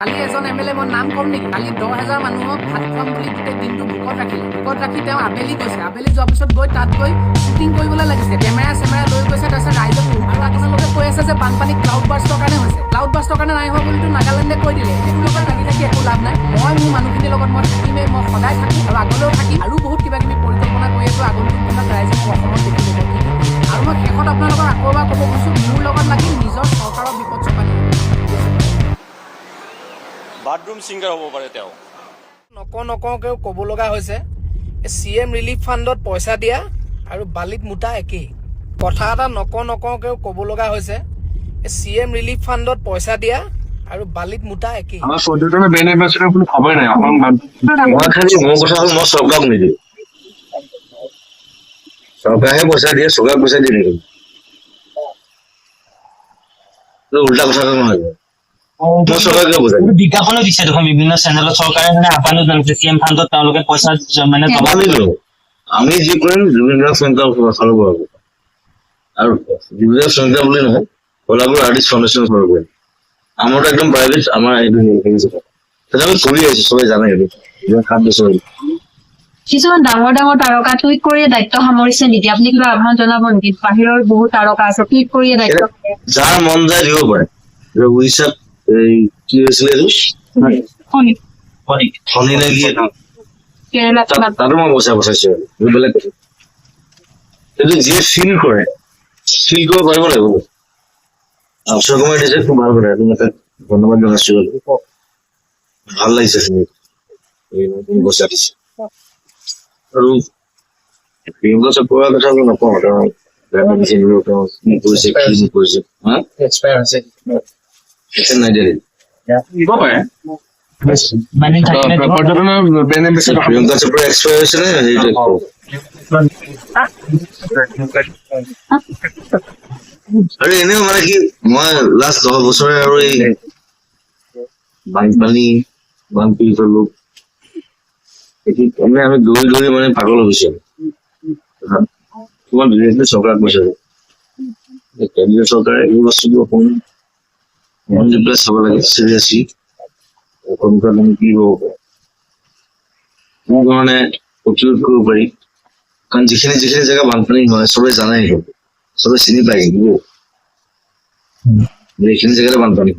কালি এজন এমএলএ মই নাম কম নেকি কালি 10,000 মানুহক ভাত খুৱাম বুলি গোটেই দিনটো ভোকত ৰাখি তেওঁ আবেলি গৈছে আবেলি যোৱাৰ পিছত গৈ তাত গৈ শ্বুটিং কৰিবলৈ লাগিছে কেমেৰা লৈ গৈছে তাৰপিছত ৰাইজক আৰু আপোনালোকে কৈ আছে যে বানপানী ক্লাউড বাৰ্ষ্টৰ কাৰণে হৈছে ক্লাউড বাৰ্ষ্টৰ কাৰণে নাই হোৱা বুলিতো নাগালেণ্ডে কৈ দিলে এইটোৰ লগত লাগি থাকি একো লাভ নাই মই মোৰ মানুহখিনিৰ লগত মই থাকিমেই মই সদায় থাকিম আৰু আগলৈও থাকিম আৰু বহুত কিবা কিবি পৰিকল্পনা কৰি আছোঁ আগন্তুক দিনত ৰাইজে অসমত দেখি ল'ব আৰু মই শেষত আপোনালোকক আকৌ এবাৰ ক'ব খুজিছোঁ মোৰ লগত লাগি নিজৰ চৰকাৰৰ বিপদ চপানি বাথৰুম ছিংগাৰ হ'ব পাৰে তেওঁ নকওঁকেও ক'ব লগা হৈছে CM ৰিলিফ ফাণ্ডত পইচা দিয়া আৰু বালিত মুঠা একেই কথা এটা নকওঁকেও ক'ব লগা হৈছে CM ৰিলিফ ফাণ্ডত পইচা দিয়া আৰু বালিত মুঠা একেই আমাৰ পৰ্যটনৰ ব্ৰেণ্ড এম্বাছাডৰ কোনো খবৰে নাই মই খালি মোৰ কথা হ'ল মই চৰকাৰক নিদিওঁ চৰকাৰে পইচা দিয়ে চৰকাৰে পইচা দিয়ে নেকি উল্টা কথা নহয় বিজ্ঞাপনো দিছে দেখোন বিভিন্ন চেনেলত চৰকাৰে মানে আহ্বানো জনাইছে CM ফাণ্ডত তেওঁলোকে পইচা মানে জমা দিলো আমি যি কৰিম জুবিন চেণ্টাৰ চালু কৰাব আৰু জুবিন চেণ্টাৰ বুলি নহয় কলাগুৰু আৰ্টিষ্ট ফাউণ্ডেশ্যন চালু কৰিম আমাৰতো একদম প্ৰাইভেট আমাৰ এইটো সেইটো আমি কৰি আছো চবে জানে এইটো 7 বছৰ কিছুমান ডাঙৰ তাৰকা টুইট কৰিয়ে দায়িত্ব সামৰিছে নেকি আপুনি কিবা আহ্বান জনাব নেকি বাহিৰৰ বহুত তাৰকা আছে টুইট কৰিয়ে দায়িত্ব যাৰ মন যায় দিব পাৰে উৰিষ্যাত কি হৈছিলে ফণী নে কি তাতো মই পইচা পঠাইছো বেলেগ কথা কিন্তু যিয়ে ফিল কৰিব পাৰিব লাগিব অক্ষয় কুমাৰ দিছে খুব ভাল কৰে ধন্যবাদ জনাইছো ভাল লাগিছে পইচা দিছে আৰু প্ৰিয়ংকা চোপ্ৰাৰ কথা নকওঁ তেওঁ কি কৰিছে নাই দিয়ে দিব পাৰে মানে পৰ্যটনৰ ব্ৰেণ্ড এম্বাছাডৰ প্ৰিয়ংকা চোপ্ৰা এক্সপায়াৰ হৈছে নে আৰু এনেও মানে কি মই লাষ্ট 10 বছৰে আৰু এই বানপীড়িত লোক আমি দৌৰি মানে পাগল হৈছে তোমাৰ বিশেষকৈ চৰকাৰক কৈছে কেন্দ্ৰীয় চৰকাৰে এই বস্তুটো অকণমান মন দি পেলাই চাব লাগে চিৰিয়াছলি কি হব কোনো ধৰণে প্ৰতিৰোধ কৰিব পাৰি কাৰণ যিখিনি জেগা বানপানী হয় চবে জানে চবে চিনি পায় কিন্তু এইখিনি জেগাতে বানপানী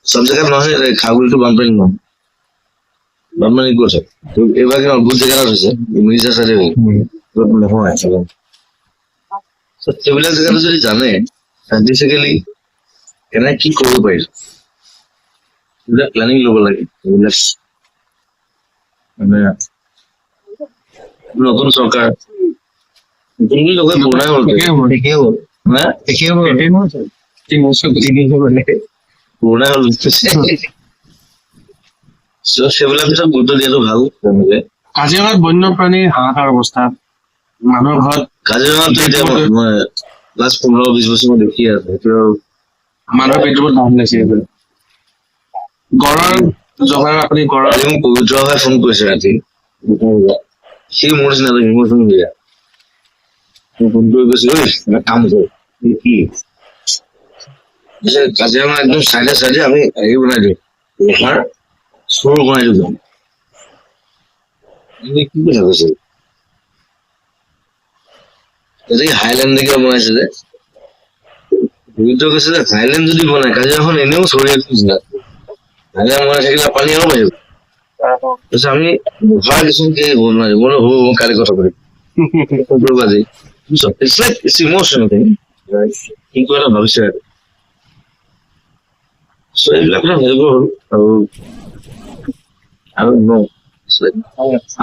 চব জেগাত নহয় খাগুৰিটো বানপানী নহয় বানপানী ক'ত হয় এইবাৰ কিন্তু অদ্ভুত জেগাত হৈছে মিৰ্জা চাইডে নহয় সেইবিলাক জেগাটো যদি জানে চাইণ্টিফিকেলি কেনেকে কি কৰিব পাৰিছো এইবিলাক প্লেনিং ল'ব লাগে এইবিলাক মানে নতুন চৰকাৰ পুৰণাই হ'ল পুৰণাই হ'ল সেইবিলাক পিছত গুৰুত্ব দিয়াটো ভাল তেনেকে কাজিৰঙাত বন্যপ্ৰাণীৰ হাহাকাৰ অৱস্থা মানুহৰ ঘৰত কাজিৰঙাত এতিয়া মই লাষ্ট 15-20 বছৰ মই দেখি আছো সেইটো মানুহৰ পেটবোৰ ধান লৈছে গড়ৰ জগাৰ আপুনি গড়ৰ আজি মোক পবিত্ৰ ভাই ফোন কৰিছে ৰাতি সি মোৰ নিচিনা ইমোচন দিয়া ফোন কৰি কৈছে ঐ এটা কাম কৰ কি কাজিৰঙা একদম চাইডে আমি হেৰি বনাই দিওঁ লোহাৰ চোৰ বনাই দিওঁ কি কথা কৈছে হাইলেণ্ড কিবা বনাইছে যে পবিত্ৰ কৈছে যে হাইলেণ্ড যদি বনাই কাজিৰঙাখন এনেও চৰিয়া হাইলেণ্ড বনাই থাকিলে পানী আৰু বাঢ়িব আমি লোহাৰ কিছুমান বনাই মই কালি কথা কৰিম কি এটা ভাবিছে এইবিলাক কথা ভাবিব হ'ল আৰু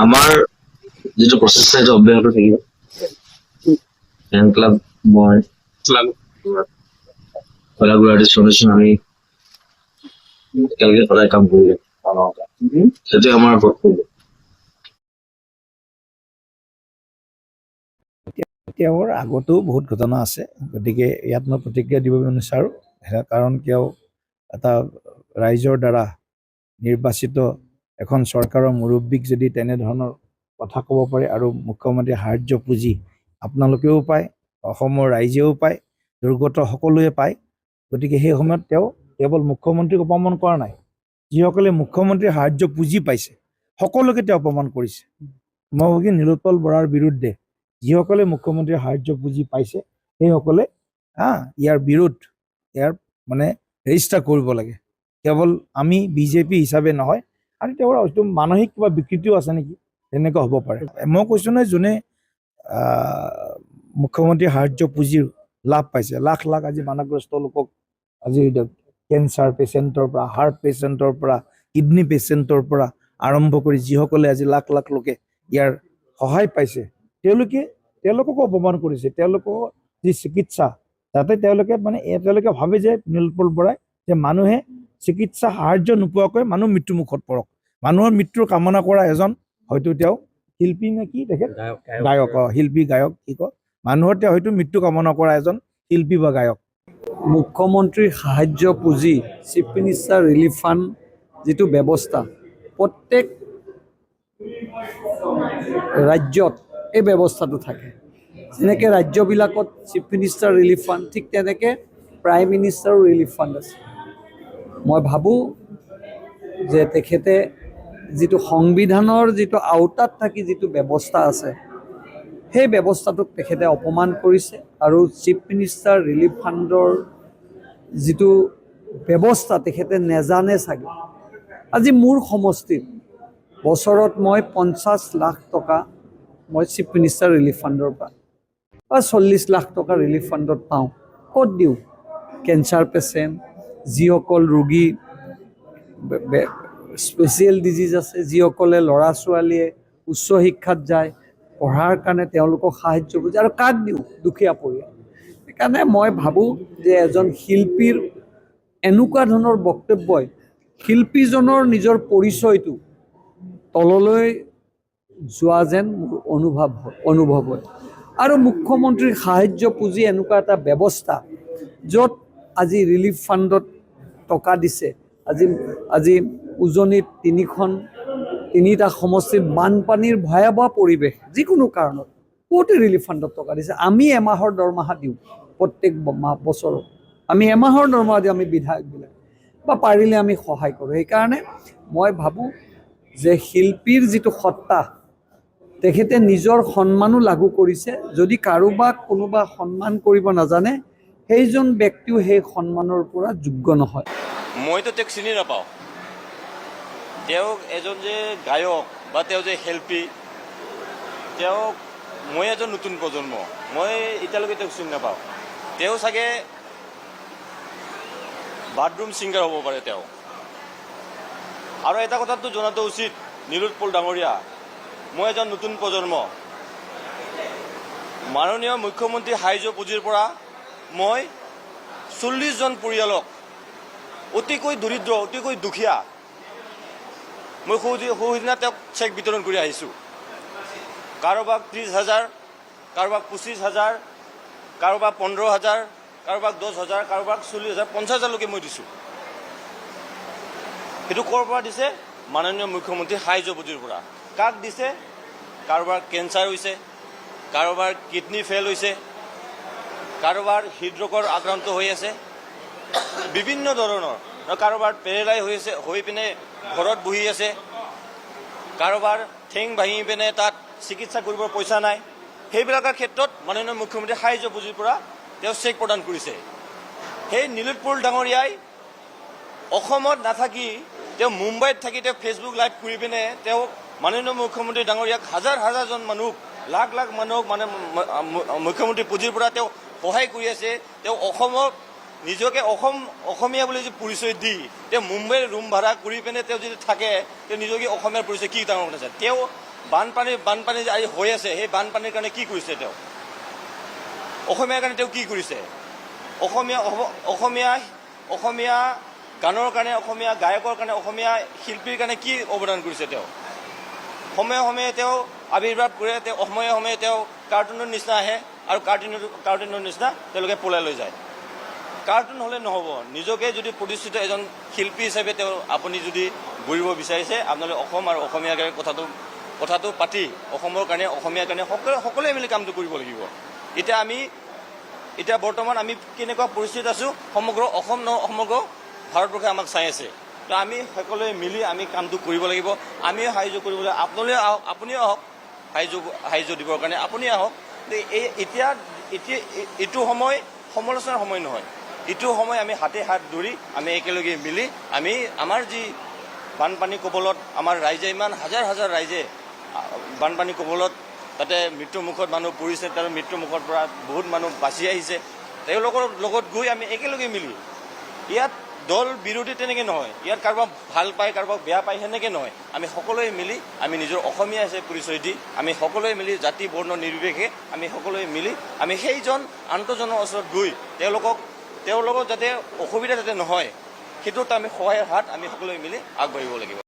আমাৰ যিটো প্ৰচেষ্টা সেইটো অব্যাহত থাকিব ফেন ক্লাব মই কলাগুৰু আৰ্টিষ্ট ফাউণ্ডেশ্যন আমি একেলগে সদায় কাম কৰি সেইটোৱে আমাৰ তেওঁৰ আগতেও বহুত ঘটনা আছে গতিকে ইয়াত মই প্ৰতিক্ৰিয়া দিব নিবিচাৰোঁ কাৰণ কিয় এটা ৰাইজৰ দ্বাৰা নিৰ্বাচিত এখন চৰকাৰৰ মুৰব্বীক যদি তেনেধৰণৰ কথা ক'ব পাৰে আৰু মুখ্যমন্ত্ৰী সাহাৰ্য পুঁজি আপোনালোকেও পায় অসমৰ ৰাইজেও পায় দুৰ্গত সকলোৱে পায় গতিকে সেই সময়ত তেওঁ কেৱল মুখ্যমন্ত্ৰীক অপমান কৰা নাই যিসকলে মুখ্যমন্ত্ৰীৰ সাহায্য পুঁজি পাইছে সকলোকে তেওঁ অপমান কৰিছে। মই ভাবো কি নীলোৎপল বৰাৰ বিৰুদ্ধে যিসকলে মুখ্যমন্ত্ৰীৰ সাহায্য পুঁজি পাইছে সেইসকলে ইয়াৰ মানে ৰেজিষ্টাৰ কৰিব লাগে। কেৱল আমি বিজেপি হিচাপে নহয়, আৰু তেওঁৰ হয়তো মানসিক কিবা বিকৃতিও আছে নেকি, তেনেকুৱা হ'ব পাৰে। মই কৈছোঁ নহয়, যোনে মুখ্যমন্ত্ৰীৰ সাহায্য পুঁজিৰ লাভ পাইছে, লাখ লাখ আজি বানগ্ৰস্ত লোকক আজি কেঞ্চাৰ পেচেণ্টৰ পৰা, হাৰ্ট পেচেণ্টৰ পৰা, কিডনী পেচেণ্টৰ পৰা আৰম্ভ কৰি যিসকলে আজি লাখ লাখ লোকে ইয়াৰ সহায় পাইছে, তেওঁলোককো অপমান কৰিছে। তেওঁলোকৰ যি চিকিৎসা, তাতে তেওঁলোকে ভাবে যে নীলোৎপল বৰাই যে মানুহে চিকিৎসা সাহায্য নোপোৱাকৈ মানুহ মৃত্যুমুখত পৰক। মানুহৰ মৃত্যুৰ কামনা কৰা এজন হয়তো তেওঁ শিল্পী নে কি, তেখেত গায়ক, শিল্পী গায়ক কি কয়, মানুহৰ তেওঁ হয়তো মৃত্যু কামনা কৰা এজন শিল্পী বা গায়ক। মুখ্যমন্ত্ৰীৰ সাহায্য পুঁজি, চিফ মিনিষ্টাৰ ৰিলিফ ফাণ্ড যিটো ব্যৱস্থা, প্ৰত্যেক ৰাজ্যত এই ব্যৱস্থাটো থাকে। যেনেকৈ ৰাজ্যবিলাকত চিফ মিনিষ্টাৰ ৰিলিফ ফাণ্ড, ঠিক তেনেকৈ প্ৰাইম মিনিষ্টাৰো ৰিলিফ ফাণ্ড আছে। মই ভাবোঁ যে তেখেতে যিটো সংবিধানৰ যিটো আওতাত থাকি যিটো ব্যৱস্থা আছে, সেই ব্যৱস্থাটোক তেখেতে অপমান কৰিছে। আৰু চিফ মিনিষ্টাৰ ৰিলিফ ফাণ্ডৰ যিটো ব্যৱস্থা তেখেতে নেজানে চাগে। আজি মোৰ সমষ্টিত বছৰত মই 50 লাখ টকা মই চিফ মিনিষ্টাৰ ৰিলিফ ফাণ্ডৰ পৰা বা 40 লাখ টকা ৰিলিফ ফাণ্ডত পাওঁ। ক'ত দিওঁ? কেঞ্চাৰ পেচেণ্ট, যিসকল ৰোগী স্পেচিয়েল ডিজিজ আছে, যিসকলে ল'ৰা ছোৱালীয়ে উচ্চ শিক্ষাত যায়, পঢ়াৰ কাৰণে তেওঁলোকক সাহায্য বুজে, আৰু কাক দিওঁ? দুখীয়া পৰিয়াল। সেইকাৰণে মই ভাবোঁ যে এজন শিল্পীৰ এনেকুৱা ধৰণৰ বক্তব্যই শিল্পীজনৰ নিজৰ পৰিচয়টো তললৈ যোৱা যেন মোৰ অনুভৱ হয়। আৰু মুখ্যমন্ত্ৰীৰ সাহায্য পুঁজি এনেকুৱা এটা ব্যৱস্থা য'ত আজি ৰিলিফ ফাণ্ডত টকা দিছে। আজি উজনিত তিনিটা সমষ্টিত বানপানীৰ ভয়াৱহ পৰিৱেশ, যিকোনো কাৰণত ক'তে ৰিলিফ ফাণ্ডত টকা দিছে। আমি এমাহৰ দৰমহা দিওঁ, প্ৰত্যেক বছৰত আমি এমাহৰ দৰমহা দিওঁ, আমি বিধায়কবিলাক, বা পাৰিলে আমি সহায় কৰোঁ। সেইকাৰণে মই ভাবোঁ যে শিল্পীৰ যিটো সত্তা, তেখেতে নিজৰ সন্মানো লাগু কৰিছে। যদি কাৰোবাক কোনোবা সন্মান কৰিব নাজানে, সেইজন ব্যক্তিও সেই সন্মানৰ পৰা যোগ্য নহয়। মইতো তেওঁক চিনি নাপাওঁ। তেওঁক এজন যে গায়ক বা তেওঁ যে শিল্পী, মই এজন নতুন প্ৰজন্ম, মই এতিয়ালৈকে তেওঁক চিনি নাপাওঁ। তেওঁ চাগে বাথৰুম ছিংগাৰ হ'ব পাৰে তেওঁ। আৰু এটা কথাটো জনাটো উচিত, নীলোৎপল ডাঙৰীয়া, মই এজন নতুন প্ৰজন্ম। মাননীয় মুখ্যমন্ত্ৰী সাহায্য পুঁজিৰ পৰা মই 40জন পৰিয়ালক, অতিকৈ দৰিদ্ৰ, অতিকৈ দুখীয়া, মই সৌদিনা তেওঁক চেক বিতৰণ কৰি আহিছোঁ। কাৰোবাক 30,000, কাৰোবাক 25,000, কাৰোবাক 15,000, কাৰোবাক 10,000, কাৰোবাক 40,000, 50,000লৈকে মই দিছোঁ। সেইটো ক'ৰ পৰা দিছে? মাননীয় মুখ্যমন্ত্ৰী সাহায্য পুঁজিৰ পৰা। কাক দিছে? কাৰোবাৰ কেঞ্চাৰ হৈছে, কাৰোবাৰ কিডনী ফেইল হৈছে, কাৰোবাৰ হৃদৰোগৰ আক্ৰান্ত হৈ আছে, বিভিন্ন ধৰণৰ, কাৰোবাৰ পেৰেলাইজ হৈ পিনে ঘৰত বহি আছে, কাৰোবাৰ ঠেং ভাঙি পিনে তাত চিকিৎসা কৰিবৰ পইচা নাই। সেইবিলাকৰ ক্ষেত্ৰত মাননীয় মুখ্যমন্ত্ৰী সাহায্য পুঁজিৰ পৰা তেওঁ চেক প্ৰদান কৰিছে। সেই নীলোৎপল ডাঙৰীয়াই অসমত নাথাকি তেওঁ মুম্বাইত থাকি তেওঁ ফেচবুক লাইভ কৰি পিনে তেওঁ মাননীয় মুখ্যমন্ত্ৰী ডাঙৰীয়াক হাজাৰজন মানুহক, লাখ লাখ মানুহক মুখ্যমন্ত্ৰী পুঁজিৰ পৰা তেওঁ সহায় কৰি আছে। তেওঁ অসমক নিজকে অসমীয়া বুলি যে পৰিচয় দি তেওঁ মুম্বাইৰ ৰুম ভাড়া কৰি পিনে তেওঁ যদি থাকে, তেওঁ নিজকে অসমীয়াৰ পৰিচয় কি ডাঙৰ কথা আছে। তেওঁ বানপানী যে হৈ আছে, সেই বানপানীৰ কাৰণে কি কৰিছে? তেওঁ অসমীয়াৰ কাৰণে তেওঁ কি কৰিছে? অসমীয়া গানৰ কাৰণে, অসমীয়া গায়কৰ কাৰণে, অসমীয়া শিল্পীৰ কাৰণে কি অৱদান কৰিছে? তেওঁ সময়ে তেওঁ আৱিৰ্ভাৱ কৰে, তেওঁ সময়ে তেওঁ কাৰ্টুনৰ নিচিনা আহে, আৰু কাৰ্টুনৰ নিচিনা তেওঁলোকে পলাই লৈ যায়। কাৰ্টুন হ'লে নহ'ব। নিজকে যদি প্ৰতিষ্ঠিত এজন শিল্পী হিচাপে তেওঁ আপুনি যদি গঢ়িব বিচাৰিছে, আপোনালোকে অসম আৰু অসমীয়াৰ কাৰণে কথাটো পাতি অসমৰ কাৰণে, অসমীয়াৰ কাৰণে সকলোৱে মিলি কামটো কৰিব লাগিব। এতিয়া বৰ্তমান আমি কেনেকুৱা পৰিস্থিতিত আছোঁ, সমগ্ৰ অসম সমগ্ৰ ভাৰতবৰ্ষে আমাক চাই আছে। তো আমি সকলোৱে মিলি আমি কামটো কৰিব লাগিব। আমিও সাহায্য কৰিবলৈ আপুনিও আহক সাহায্য দিবৰ কাৰণে আপুনি আহক। এতিয়া এইটো সময় সমালোচনাৰ সময় নহয়, এইটো সময় আমি হাতে হাত ধৰি আমি একেলগে মিলি আমি আমাৰ যি বানপানী কবলত আমাৰ ৰাইজে ইমান হাজাৰ হাজাৰ ৰাইজে বানপানী কবলত তাতে মৃত্যুমুখত মানুহ পৰিছে, তাৰ মৃত্যুমুখৰ পৰা বহুত মানুহ বাচি আহিছে, তেওঁলোকৰ লগত গৈ আমি একেলগে মিলি ইয়াত দল বিৰোধী তেনেকৈ নহয়, ইয়াত কাৰোবাক ভাল পায় কাৰোবাক বেয়া পায় সেনেকৈ নহয়, আমি সকলোৱে মিলি আমি নিজৰ অসমীয়া আছে পৰিচয় দি আমি সকলোৱে মিলি জাতি বৰ্ণ নিৰ্বিশেষে আমি সকলোৱে মিলি আমি সেইজন আন্তজনৰ ওচৰত গৈ তেওঁলোকক যাতে অসুবিধা যাতে নহয় সেইটোত আমি সহায়ৰ হাত আমি সকলোৱে মিলি আগবাঢ়িব লাগিব।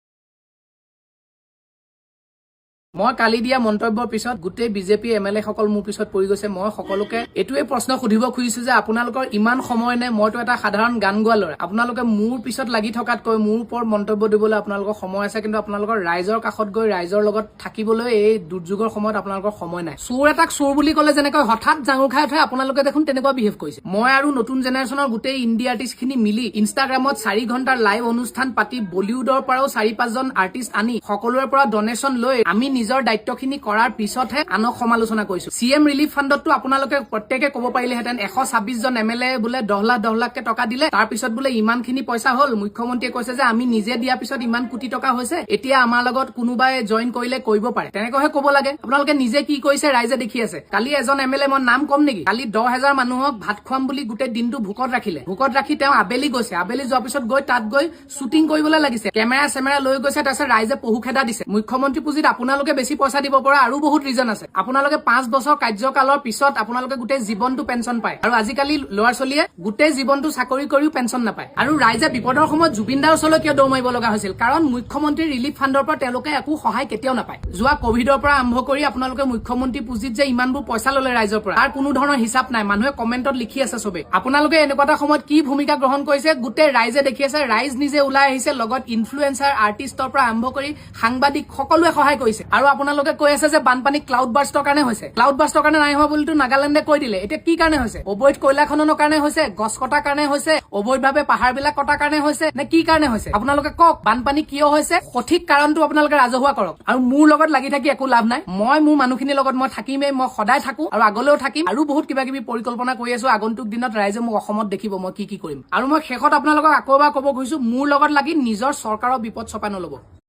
মই কালি দিয়া মন্তব্যৰ পিছত গোটেই বিজেপি MLA সকল মোৰ পিছত পৰি গৈছে। মই সকলোকে এইটোৱে প্ৰশ্ন সুধিব খুজিছো যে আপোনালোকৰ ইমান সময় নে? মইতো এটা সাধাৰণ গান গোৱা ল'ৰা, আপোনালোকে মোৰ পিছত লাগি থকাতকৈ মোৰ ওপৰত মন্তব্য দিবলৈ আপোনালোকৰ সময় আছে, কিন্তু আপোনালোকৰ ৰাইজৰ কাষত গৈ ৰাইজৰ লগত থাকিবলৈ এই দুৰ্যোগৰ সময়ত আপোনালোকৰ সময় নাই। চোৰ এটাক চোৰ বুলি ক'লে যেনেকৈ হঠাৎ জাঙুৰ খাই উঠে আপোনালোকে দেখোন তেনেকুৱা বিহেভ কৰিছে। মই আৰু নতুন জেনেৰেশ্যনৰ গোটেই ইণ্ডie আৰ্টিষ্ট খিনি মিলি ইনষ্টাগ্ৰামত 4 ঘণ্টাৰ লাইভ অনুষ্ঠান পাতি বলিউডৰ পৰাও 4-5জন আৰ্টিষ্ট আনি সকলোৰে পৰা ডনেশ্যন লৈ আমি নিজৰ দায়িত্বখিনি কৰাৰ পিছতহে আনক সমালোচনা কৰিছো। CM ৰিলিফ ফাণ্ডতো আপোনালোকে প্ৰত্যেকে ক'ব পাৰিলেহেঁতেন 126 জন MLA বোলে 10 লাখকে টকা দিলে, তাৰ পিছত বোলে ইমানখিনি পইচা হ'ল, মুখ্যমন্ত্ৰীয়ে কৈছে যে আমি নিজে দিয়াৰ পিছত ইমান কোটি টকা হৈছে, এতিয়া আমাৰ লগত কোনোবাই জইন কৰিলে কৰিব পাৰে, তেনেকৈহে ক'ব লাগে। আপোনালোকে নিজে কি কৰিছে ৰাইজে দেখি আছে। কালি এজন MLA মই নাম কম নেকি, কালি 10,000 মানুহক ভাত খুৱাম বুলি গোটেই দিনটো ভোকত ৰাখি তেওঁ আবেলি গৈছে, আবেলি যোৱাৰ পিছত তাত গৈ শ্বুটিং কৰিবলৈ লাগিছে, কেমেৰা লৈ গৈছে, তাৰপিছত ৰাইজে পহু খেদা দিছে। মুখ্যমন্ত্ৰী পুঁজিত আপোনালোকে বেছি পইচা দিব পৰা আৰু বহুত ৰিজন আছে। আপোনালোকে 5 বছৰ কাৰ্যকালৰ পিছত আপোনালোকে গোটেই জীৱনটো পেঞ্চন পায়, আৰু আজিকালি ল'ৰা ছোৱালীয়ে গোটেই জীৱনটো চাকৰি কৰিও পেঞ্চন নাপায়। আৰু ৰাইজে বিপদৰ সময়ত জুবিন দাৰ ওচৰলৈ কিয় দৌৰ মাৰিব লগা হৈছিল? কাৰণ মুখ্যমন্ত্ৰী ৰিলিফ ফাণ্ডৰ পৰা তেওঁলোকে একো সহায় কেতিয়াও নাপায়। যোৱা কভিডৰ পৰা আৰম্ভ কৰি আপোনালোকে মুখ্যমন্ত্ৰী পুঁজিত যে ইমানবোৰ পইচা ল'লে ৰাইজৰ পৰা, তাৰ কোনো ধৰণৰ হিচাপ নাই। মানুহে কমেণ্টত লিখি আছে চবেই। আপোনালোকে এনেকুৱা এটা সময়ত কি ভূমিকা গ্ৰহণ কৰিছে গোটেই ৰাইজে দেখি আছে। ৰাইজ নিজে ওলাই আহিছে, লগত ইনফ্লুৱেঞ্চাৰ আৰ্টিষ্টৰ পৰা আৰম্ভ কৰি সাংবাদিক সকলোৱে সহায় কৰিছে। আৰু আপোনালোকে কৈ আছে যে বানপানী ক্লাউড বাৰ্ষ্টৰ কাৰণে হৈছে। ক্লাউড বাৰ্ষ্টৰ কাৰণে নাই হোৱা বুলিতো নাগালেণ্ডে কৈ দিলে। এতিয়া কি কাৰণে হৈছে? অবৈধ কয়লা খননৰ কাৰণে হৈছে, গছ কটাৰ কাৰণে হৈছে, অবৈধভাৱে পাহাৰবিলাক কটাৰ কাৰণে হৈছে, নে কি কাৰণে হৈছে? আপোনালোকে কওক, বানপানী কিয় হৈছে সঠিক কাৰণটো আপোনালোকে ৰাজহুৱা কৰক। আৰু মোৰ লগত লাগি থাকি একো লাভ নাই। মই মোৰ মানুহখিনিৰ লগত মই থাকিমেই, মই সদায় থাকো আৰু আগলৈও থাকিম। আৰু বহুত কিবা কিবি পৰিকল্পনা কৰি আছো। আগন্তুক দিনত ৰাইজে মোক অসমত দেখিব মই কি কৰিম। আৰু মই শেষত আপোনালোকক আকৌ এবাৰ ক'ব খুজিছো, মোৰ লগত লাগি নিজৰ চৰকাৰৰ বিপদ চপাই নল'ব।